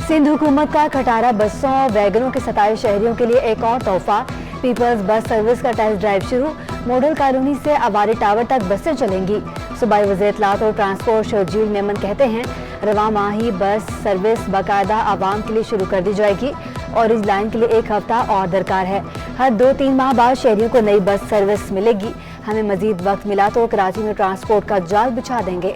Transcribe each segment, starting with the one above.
सिंध हुकूमत का खटारा बसों और वैगनों के 27 शहरियों के लिए एक और तोहफा। पीपल्स बस सर्विस का टेस्ट ड्राइव शुरू। मॉडल कॉलोनी से अवारी टावर तक बसें चलेंगी। सूबाई वज़ीर इत्तलात और ट्रांसपोर्ट शर्जील मेमन कहते हैं, रवां माह ही बस सर्विस बाकायदा आवाम के लिए शुरू कर दी जाएगी और इस लाइन के लिए एक हफ्ता और दरकार है। हर 2-3 माह बाद शहरियों को नई बस सर्विस मिलेगी। हमें मजीद वक्त मिला तो कराची में ट्रांसपोर्ट का जाल बिछा देंगे।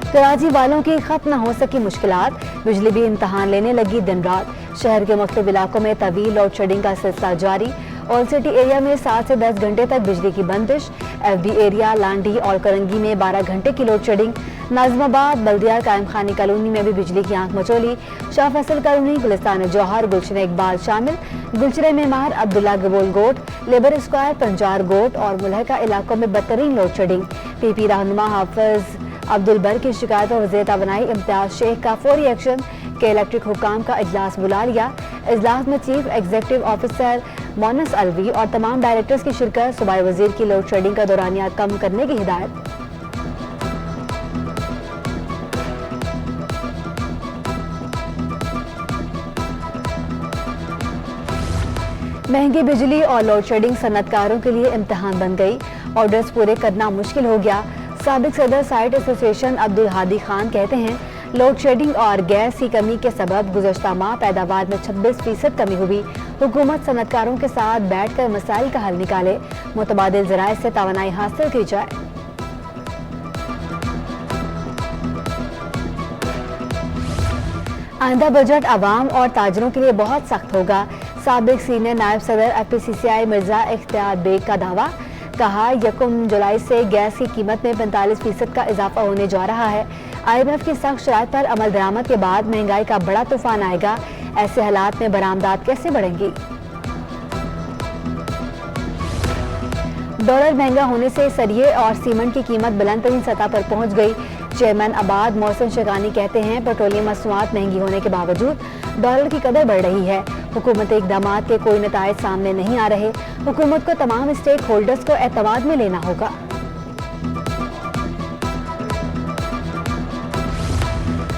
कराची वालों की खत्म न हो सकी मुश्किलात। बिजली भी इम्तहान लेने लगी दिन रात। शहर के मुख्तलिफ इलाकों में तवील लोड शेडिंग का सिलसिला जारी। ऑल सिटी एरिया में 7 से 10 घंटे तक बिजली की बंदिश। FB एरिया, लांडी और करंगी में 12 घंटे की लोड शेडिंग। नाजमाबाद, बल्दिया, कायम खानी कॉलोनी में भी बिजली की आंख मचोली। शाह फैसल कॉलोनी, गुलिस्तान जौहर, गुलशन इकबाल शामिल। गुलशन मेमार, अब्दुल्ला गबोल गोट, लेबर स्क्वायर, पंजार गोट और मुलहका इलाकों में बदतरीन लोड शेडिंग। PP रहनुमा हाफिज अब्दुल बर की शिकायत और वज़ीर तवानाई इम्तियाज शेख का फौरी एक्शन के इलेक्ट्रिक हुकाम का इजलास बुला लिया। इजलास में chief executive officer Moonis Alvi और तमाम डायरेक्टर्स की शिरकत। सूबाई वज़ीर की लोड शेडिंग का दौरानिया कम करने की हिदायत। महंगी बिजली और लोड शेडिंग सनतकारों के लिए इम्तिहान बन गई। ऑर्डर्स पूरे करना मुश्किल हो गया। साबिक सदर साइट एसोसिएशन अब्दुल हादी खान कहते हैं, लोड शेडिंग और गैस की कमी के सबब गुज़श्ता माह पैदावार में 26% कमी हुई। हुकूमत सनतकारों के साथ बैठकर मसाइल का हल निकाले। मुतबादिल ज़राए से तवानाई हासिल की जाए। आइंदा बजट आवाम और ताजरों के लिए बहुत सख्त होगा। साबिक सीनियर नायब सदर FPCCI मिर्जा इख्तियार बेग का दावा। कहा, 1 जुलाई से गैस की कीमत में 45% का इजाफा होने जा रहा है। IMF की सख्त शराइत पर अमल दरामद के बाद महंगाई का बड़ा तूफान आएगा। ऐसे हालात में बरामदात कैसे बढ़ेंगी? डॉलर महंगा होने से सरिये और सीमेंट की कीमत बुलंद तरीन सतह पर पहुंच गई। चेयरमैन आबाद मोहसिन शेखानी कहते हैं, पेट्रोलियम मसनूआत महंगी होने के बावजूद डॉलर की कदर बढ़ रही है। हुकूमती इक़दामात के कोई नताइज सामने नहीं आ रहे। हुकूमत को तमाम स्टेक होल्डर्स को एतमाद में लेना होगा।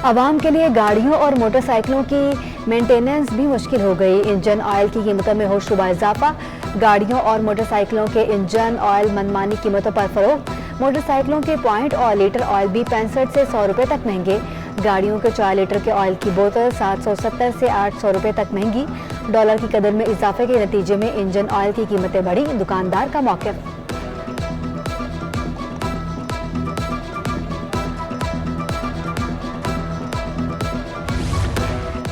आवाम के लिए गाड़ियों और मोटरसाइकिलों की मेंटेनेंस भी मुश्किल हो गई। इंजन ऑयल की कीमतों में होशरुबा इजाफा। गाड़ियों और मोटरसाइकिलों के इंजन ऑयल मनमानी कीमतों पर फरोख्त। मोटरसाइकिलों के पॉइंट और लीटर ऑयल भी 65 से 100 रुपए तक महंगे। गाड़ियों के 4 लीटर के ऑयल की बोतल 770 से 800 रुपए तक महंगी। डॉलर की कदर में इजाफे के नतीजे में इंजन ऑयल की कीमतें बढ़ी। दुकानदार का मौक़िफ़।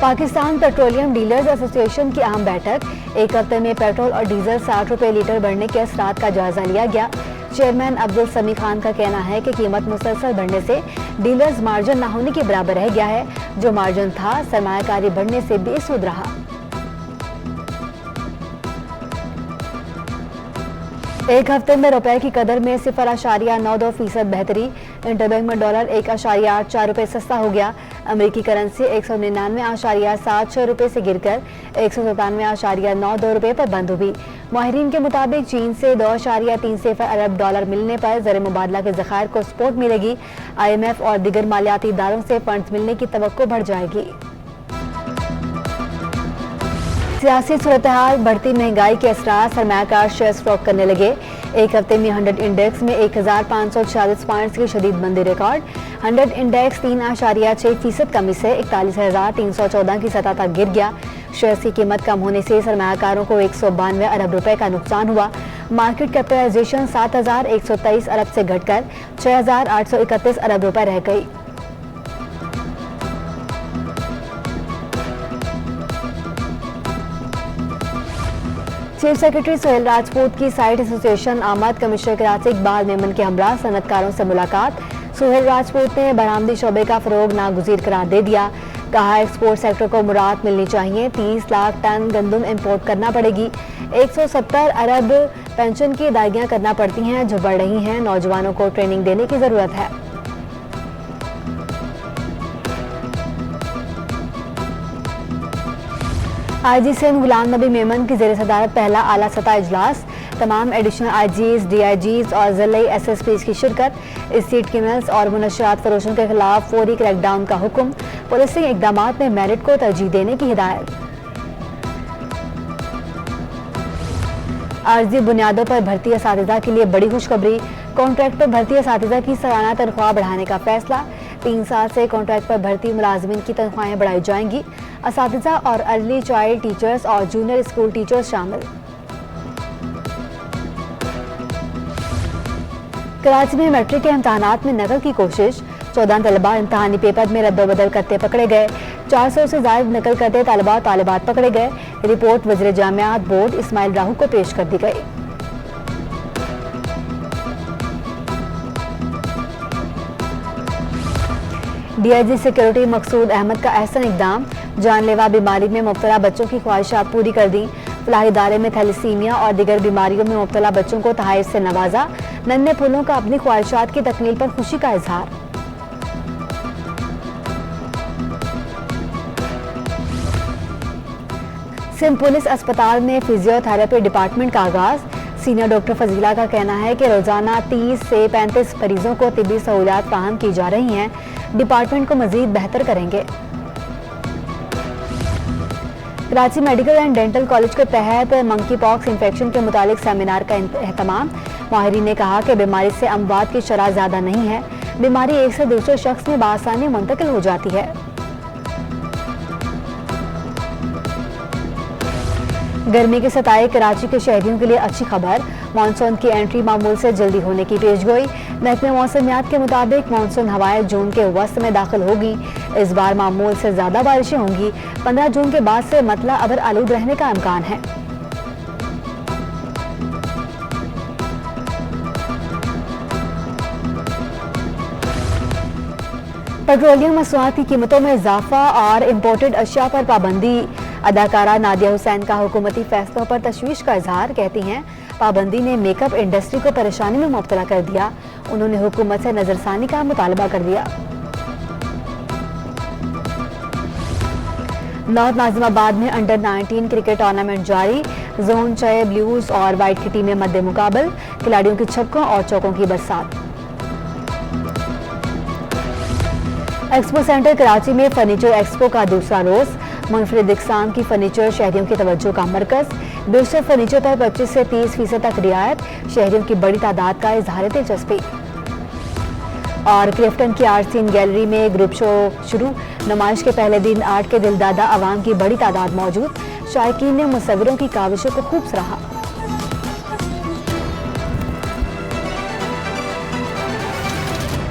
पाकिस्तान पेट्रोलियम डीलर्स एसोसिएशन की अहम बैठक। एक हफ्ते में पेट्रोल और डीजल 60 रुपए लीटर बढ़ने के असरात का जायजा लिया गया। चेयरमैन अब्दुल समी खान का कहना है कि कीमत मुसलसल बढ़ने से डीलर्स मार्जिन न होने के बराबर रह गया है। जो मार्जिन था, सरमायाकारी बढ़ने से बेसुध रहा। एक हफ्ते में रुपए की कदर में 0.92% बेहतरी। इंटरबैंक में डॉलर 1.84 रुपए सस्ता हो गया। अमेरिकी करेंसी 199.76 रुपए से गिरकर 197.92 रुपए पर बंद हुई। माहिरीन के मुताबिक चीन से 2.30 अरब डॉलर मिलने पर ज़र मुबादला के ज़खायर को सपोर्ट मिलेगी। IMF और दीगर मालियाती इदारों से फंड्स मिलने की तवक्को बढ़ जाएगी। सियासी सूरत-ए-हाल, बढ़ती महंगाई के असरात, सरमायाकार शेयर स्टॉक करने लगे। एक हफ्ते में 100 इंडेक्स में 1546 पॉइंट्स की शदीद मंदी रिकॉर्ड। 100 इंडेक्स 3.6% कमी से 41,314 की सतह तक गिर गया। शेयर की कीमत कम होने से सरमायाकारों को 192 अरब रुपए का नुकसान हुआ। मार्केट कैपिटलाइजेशन 7,123 अरब से घटकर 6,831 अरब रुपए रह गई। चीफ सेक्रेटरी सुहेल राजपूत की साइट एसोसिएशन आमद कमिश्नर कराची इकबाल मेमन के हमरा सनतकारों से मुलाकात। सुहेल राजपूत ने बरामदी शोबे का फरोग नागुज़ीर करार दे दिया। कहा, एक्सपोर्ट सेक्टर को मुराद मिलनी चाहिए। 30 लाख टन गंदम इंपोर्ट करना पड़ेगी। 170 अरब पेंशन की अदायगियां करना पड़ती हैं जो बढ़ रही हैं। नौजवानों को ट्रेनिंग देने की जरूरत है। आईजी सिंध गुलाम नबी मेमन की ज़ेर सदारत पहला आला सतह इजलास, तमाम एडिशनल आईजीज, डीआईजीज और ज़िले एसएसपीज की शिरकत। स्ट्रीट क्रिमिनल्स और मुनशियात फरोशों के खिलाफ फौरी क्रैकडाउन का हुक्म, पुलिसिंग इकदाम में मेरिट को तरजीह देने की हिदायत। आर्जी बुनियादों पर भर्ती असातिज़ा के लिए बड़ी खुशखबरी, कॉन्ट्रैक्ट पर भर्ती असातिज़ा की सालाना तनख्वाह बढ़ाने का फैसला। 3 साल से कॉन्ट्रैक्ट पर भर्ती मुलाजमीन की तनख्वाहें बढ़ाई जाएंगी। असातिज़ा और अर्ली चाइल्ड टीचर्स और जूनियर स्कूल टीचर्स शामिल। कराची में मैट्रिक के इम्तहानात में नकल की कोशिश, 14 तलबा इम्तहानी पेपर में रद्दोबदल करते पकड़े गए। 400 से ज़ायद नकल करते तलबा और तालिबात पकड़े गए। रिपोर्ट वज़ीर जामियात बोर्ड इस्माइल राहू को पेश कर दी गई। डीआईजी सिक्योरिटी मकसूद अहमद का अहसन इकदाम, जानलेवा बीमारी में मुब्तला बच्चों की ख्वाहिशात पूरी कर दी। फलाही इदारे में थैलेसीमिया और दीगर बीमारियों में मुब्तला बच्चों को तहाइफ से नवाजा। नन्हे फूलों का अपनी ख्वाहिशात की तकमील पर खुशी का इजहार। सिंध पुलिस अस्पताल में फिजियोथेरेपी डिपार्टमेंट का आगाज। सीनियर डॉक्टर फजीला का कहना है कि रोजाना 30 से 35 मरीजों को तिब्बी सहूलियात फराहम की जा रही हैं। डिपार्टमेंट को मजीद बेहतर करेंगे। Karachi medical and dental college के तहत मंकी पॉक्स इन्फेक्शन के मुतालिक सेमिनार का एहतमाम। माहिरीन ने कहा कि बीमारी से अमवात की शरह ज्यादा नहीं है। बीमारी एक से दूसरे शख्स में बआसानी मुंतकिल हो जाती है। गर्मी के सताए कराची के शहरियों के लिए अच्छी खबर, मानसून की एंट्री मामूल से जल्दी होने की पेशगोई। महकमे मौसमियात के मुताबिक मानसून हवाएं जून के वस्त में दाखिल होगी। इस बार मामूल से ज्यादा बारिशें होंगी। 15 जून के बाद से मतला अबर आलूद रहने का इम्कान है। पेट्रोलियम मसनूआत की कीमतों में इजाफा और इम्पोर्टेड अशिया पर पाबंदी। अदाकारा नादिया हुसैन का हुकूमती फैसलों पर तशवीश का इजहार। कहती हैं, पाबंदी ने मेकअप इंडस्ट्री को परेशानी में मुब्तला कर दिया। उन्होंने हुकूमत से नजरसानी का मुतालबा कर दिया। नॉर्थ नाजिमाबाद में अंडर 19 क्रिकेट टूर्नामेंट जारी। जोन 6 ब्लूज और वाइट की टीमें मद्दे मुकाबल। खिलाड़ियों की छक्कों और चौकों की बरसात। एक्सपो सेंटर कराची में फर्नीचर एक्सपो का दूसरा रोज। मुनफरिद इकसाम की फर्नीचर शहरियों की तवज्जो का मरकज। बेशतर फर्नीचर पर 25 से 30% तक रियायत। शहरियों की बड़ी तादाद का इजहार दिलचस्पी। और क्लिफ्टन की आर्ट सीन गैलरी में ग्रुप शो शुरू। नुमाइश के पहले दिन आर्ट के दिलदादा अवाम की बड़ी तादाद मौजूद। शायकीन ने मुसव्विरों की काविशों को खूब सराहा।